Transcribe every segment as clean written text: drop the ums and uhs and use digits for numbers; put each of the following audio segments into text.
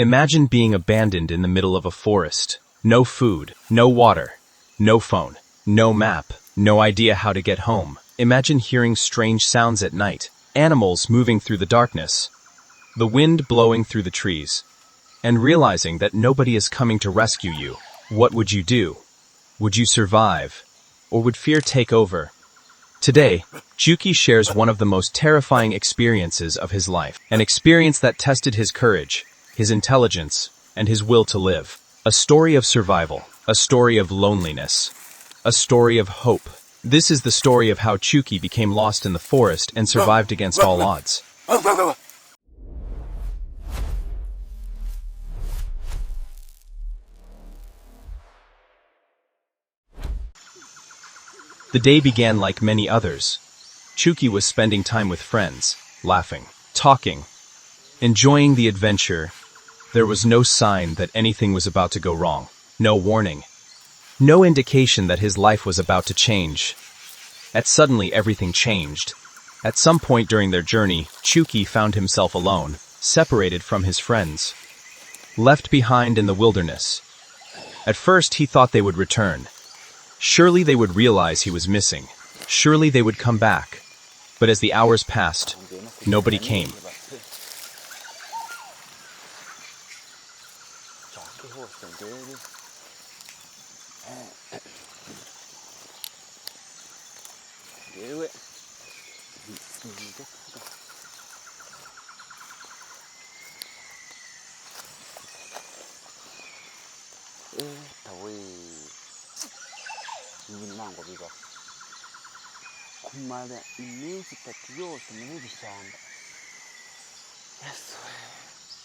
Imagine being abandoned in the middle of a forest. No food, no water, no phone, no map, no idea how to get home. Imagine hearing strange sounds at night, animals moving through the darkness, the wind blowing through the trees, and realizing that nobody is coming to rescue you. What would you do? Would you survive? Or would fear take over? Today, Juki shares one of the most terrifying experiences of his life, an experience that tested his courage, his intelligence, and his will to live. A story of survival, a story of loneliness, a story of hope. This is the story of how Chuki became lost in the forest and survived against all odds. The day began like many others. Chuki was spending time with friends, laughing, talking, enjoying the adventure. There was no sign that anything was about to go wrong. No warning. No indication that his life was about to change. Suddenly everything changed. At some point during their journey, Chuki found himself alone, separated from his friends, left behind in the wilderness. At first he thought they would return. Surely they would realize he was missing. Surely they would come back. But as the hours passed, nobody came.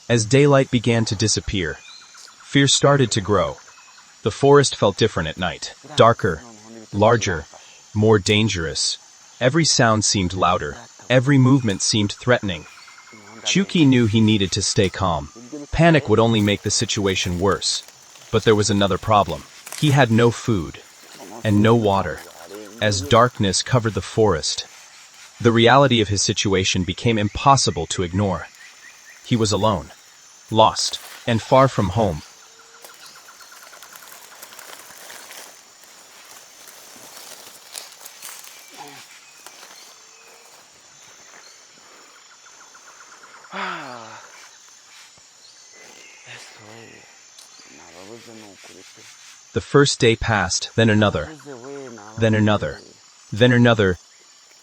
As daylight began to disappear, fear started to grow. The forest felt different at night. Darker, larger, more dangerous. Every sound seemed louder. Every movement seemed threatening. Chuki knew he needed to stay calm. Panic would only make the situation worse. But there was another problem. He had no food and no water. As darkness covered the forest, the reality of his situation became impossible to ignore. He was alone, lost, and far from home. The first day passed, then another, then another, then another.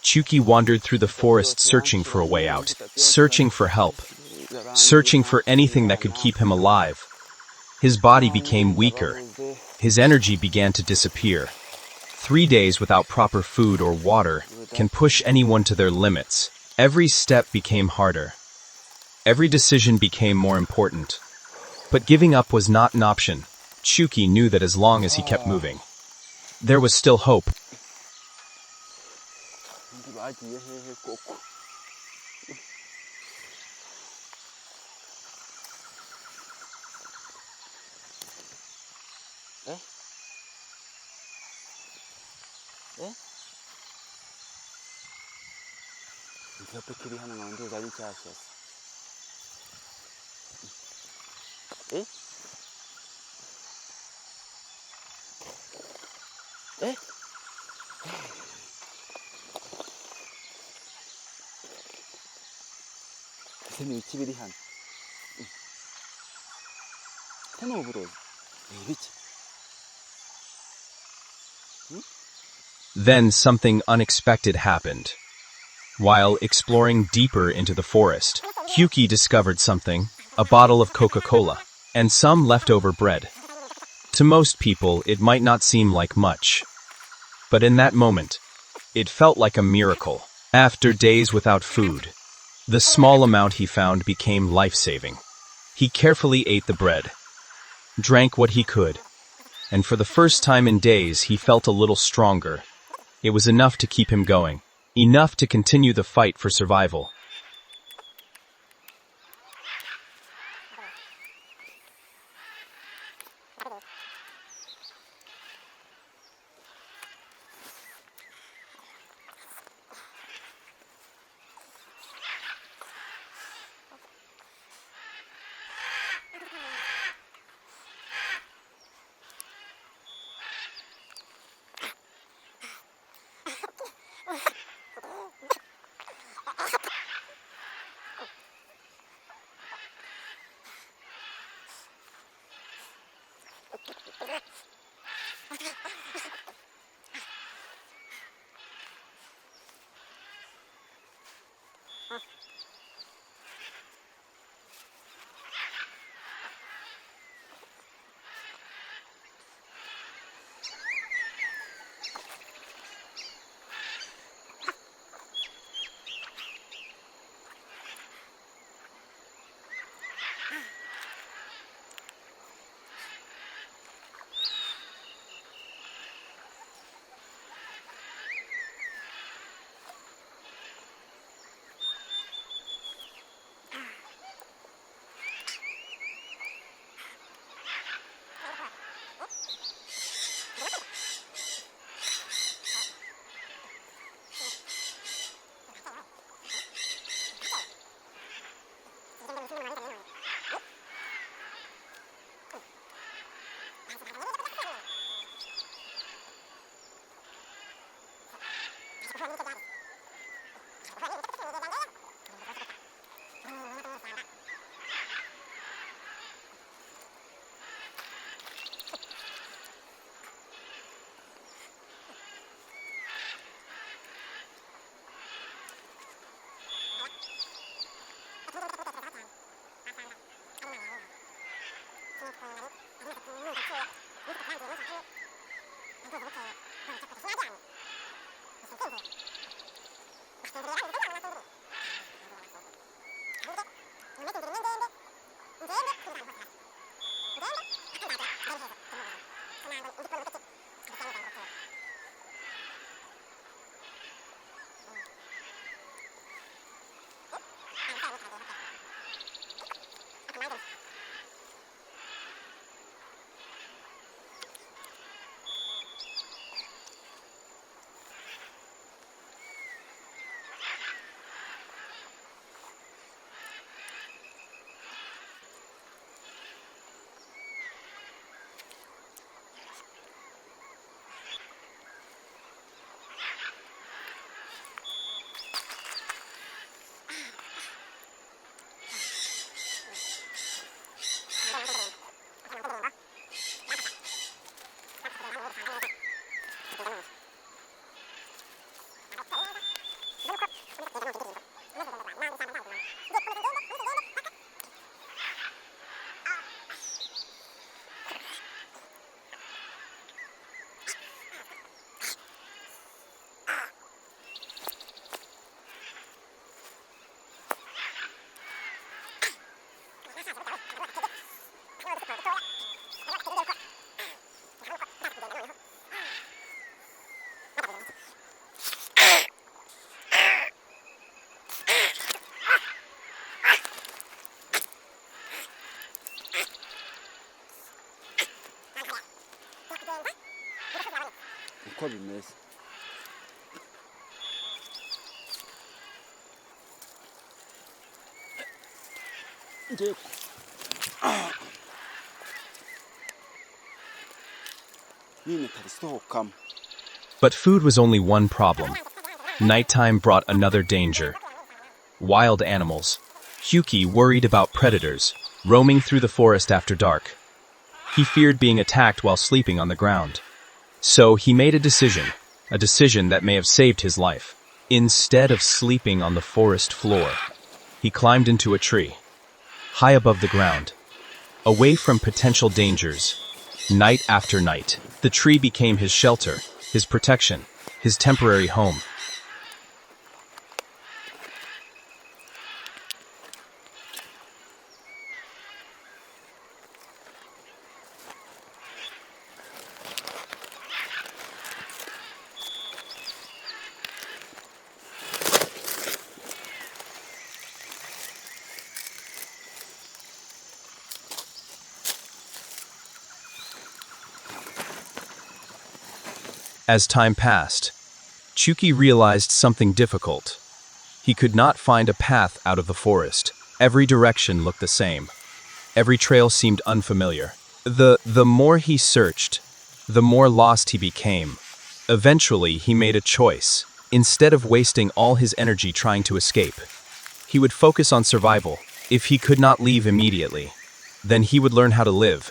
Chuki wandered through the forest searching for a way out, searching for help, searching for anything that could keep him alive. His body became weaker. His energy began to disappear. 3 days without proper food or water can push anyone to their limits. Every step became harder. Every decision became more important. But giving up was not an option. Chuki knew that as long as he kept moving, there was still hope. Then something unexpected happened. While exploring deeper into the forest, Hyuki discovered something, a bottle of Coca-Cola, and some leftover bread. To most people, it might not seem like much. But in that moment, it felt like a miracle. After days without food, the small amount he found became life-saving. He carefully ate the bread, drank what he could, and for the first time in days he felt a little stronger. It was enough to keep him going, enough to continue the fight for survival. Tabii neyse. 이제 니네 다리스도 감. But food was only one problem. Nighttime brought another danger. Wild animals. Hyuki worried about predators, roaming through the forest after dark. He feared being attacked while sleeping on the ground. So he made a decision that may have saved his life. Instead of sleeping on the forest floor, he climbed into a tree, high above the ground, away from potential dangers. Night after night, the tree became his shelter, his protection, his temporary home. As time passed, Chuki realized something difficult. He could not find a path out of the forest. Every direction looked the same. Every trail seemed unfamiliar. The more he searched, the more lost he became. Eventually, he made a choice. Instead of wasting all his energy trying to escape, he would focus on survival. If he could not leave immediately, then he would learn how to live.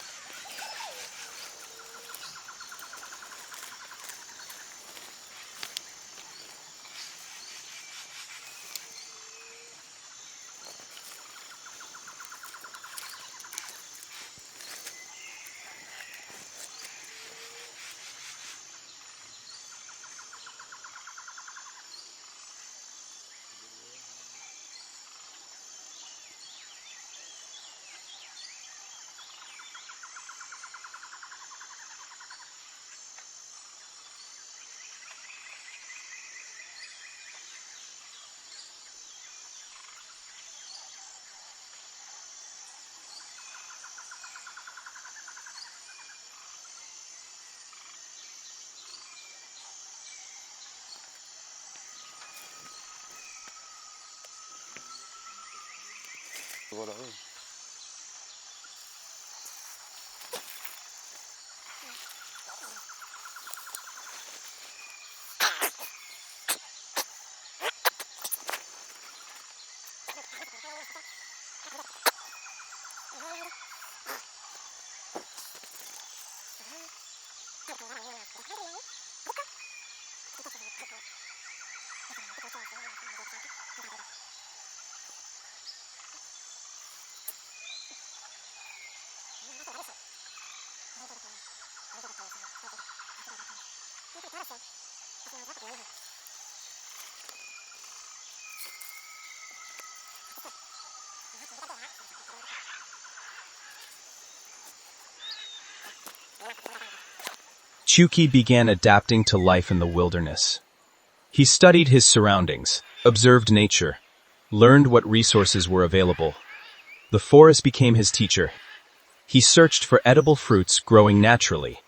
Voilà. Chuki began adapting to life in the wilderness. He studied his surroundings, observed nature, learned what resources were available. The forest became his teacher. He searched for edible fruits growing naturally,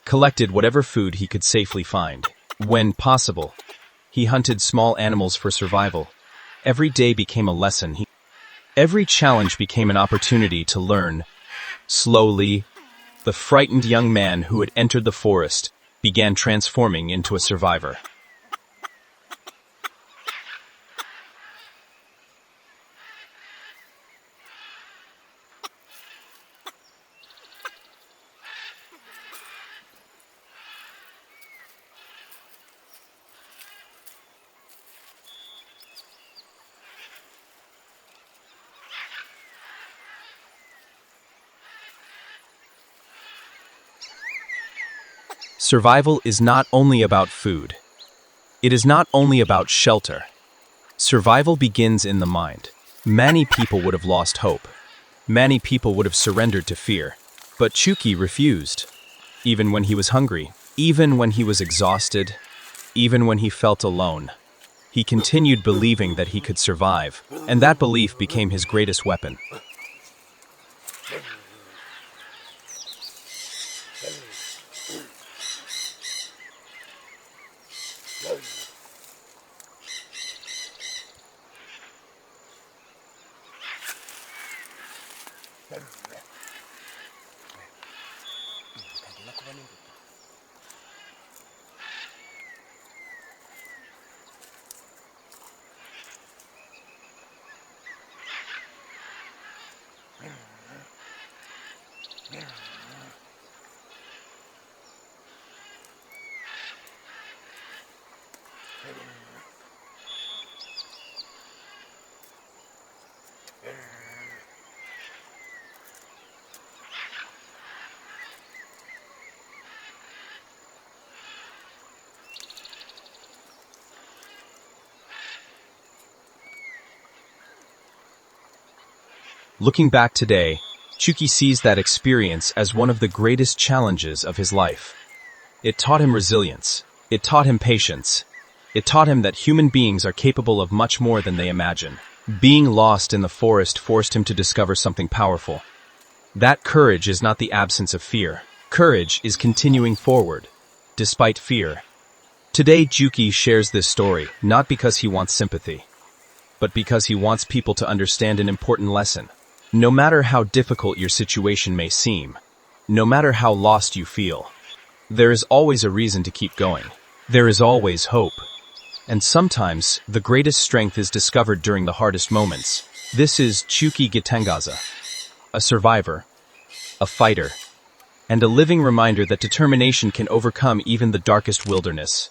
collected whatever food he could safely find. When possible, he hunted small animals for survival. Every day became a lesson. Every challenge became an opportunity to learn. Slowly, the frightened young man who had entered the forest began transforming into a survivor. Survival is not only about food. It is not only about shelter. Survival begins in the mind. Many people would have lost hope. Many people would have surrendered to fear. But Chuki refused. Even when he was hungry, even when he was exhausted, even when he felt alone, he continued believing that he could survive, and that belief became his greatest weapon. Looking back today, Chuki sees that experience as one of the greatest challenges of his life. It taught him resilience. It taught him patience. It taught him that human beings are capable of much more than they imagine. Being lost in the forest forced him to discover something powerful. That courage is not the absence of fear. Courage is continuing forward, despite fear. Today, Chuki shares this story, not because he wants sympathy, but because he wants people to understand an important lesson. No matter how difficult your situation may seem, no matter how lost you feel, there is always a reason to keep going. There is always hope. And sometimes, the greatest strength is discovered during the hardest moments. This is Chuki Gitangaza, a survivor, a fighter, and a living reminder that determination can overcome even the darkest wilderness.